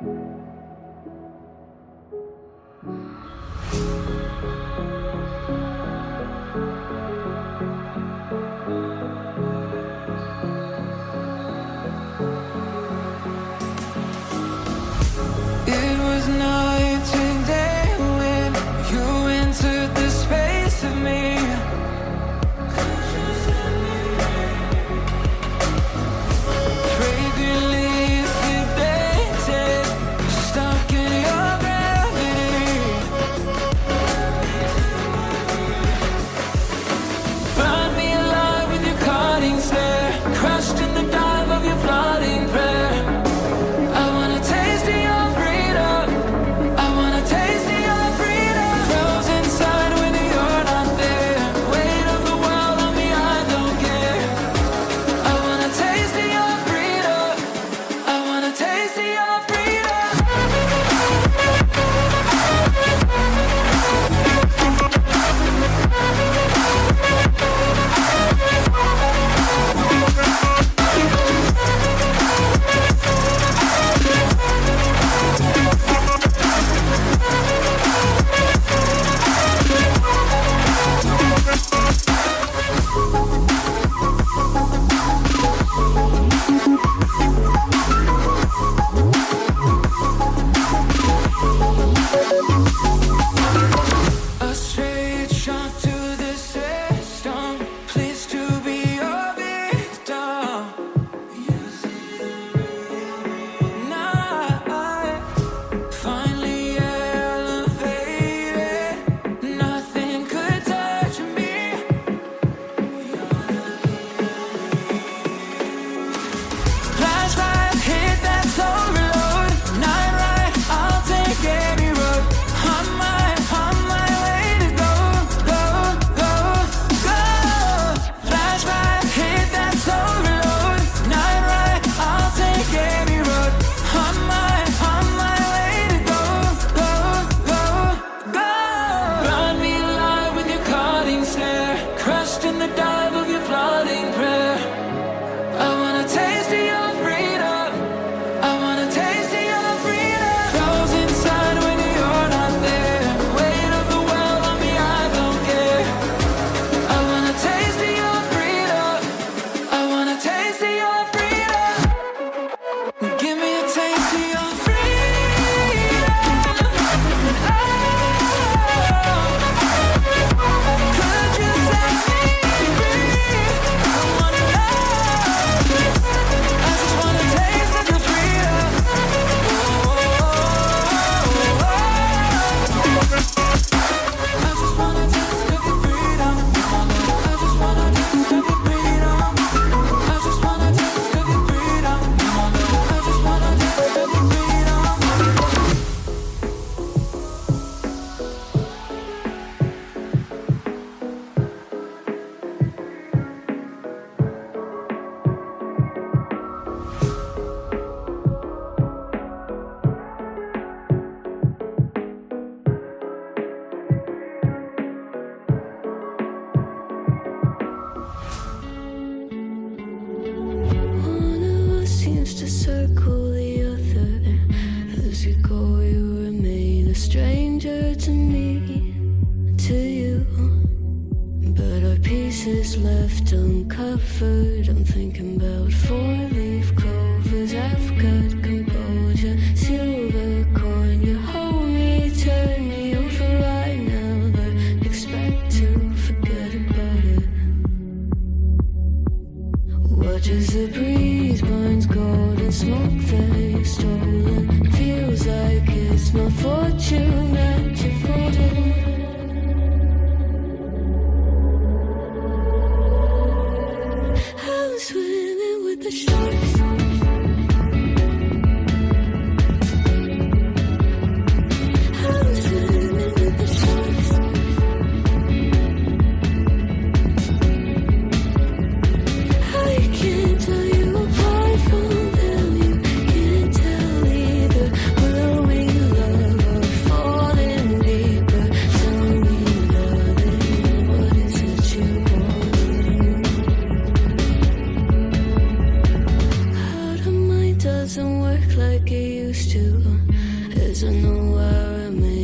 It was night and day when you entered the space of me. Fragrantly sedated, stuck in your gravity. Burn me alive with your cutting stare, crushed in the dive of your flooding prayer. I wanna taste of your freedom. I wanna taste of your freedom. Frozen inside when you're not there. Weight of the world on me, I don't care. I wanna taste of your freedom. I wanna taste of your freedom. A straight shot to the system. Please to be your victim. Now I finally elevated. Nothing could touch me. Flashlight, hit that soul reload. Night ride, I'll take any road. On my way to go, go, go, go. Flashlight, hit that soul reload. Night ride, I'll take any road. On my way to go, go, go, go. Burn me alive with your cutting stare, crushed in the dive of your flooding prayer. I wanna taste of your freedom. I wanna taste of your freedom. Frozen inside when you're not there. Weight of the world on me, I don't care. I wanna taste of your freedom. I wanna taste of your freedom. Give me a taste of your freedom. Could you set me free? I wanna know. I just wanna taste of your freedom. I just wanna taste of your freedom. I just wanna taste of your freedom. I just wanna taste of your freedom. I just wanna taste of your One of us seems to circle the other. As you go, you remain a stranger to me, to you. But our pieces left uncovered. I'm thinking about four-leaf clovers. I've got composure, silver coin. You hold me, turn me over right now, but expect to forget about it. Watch as the breeze burns golden smoke that you've stolen. Feels like it's my fortune that you're folding. I'm swimming with the sharks. I'm swimming with the sharks. I can't tell you apart from them. You can't tell either. Growing love or falling deeper. Tell me, darling, what is it you want? How the mind doesn't work like it used to. I know I remain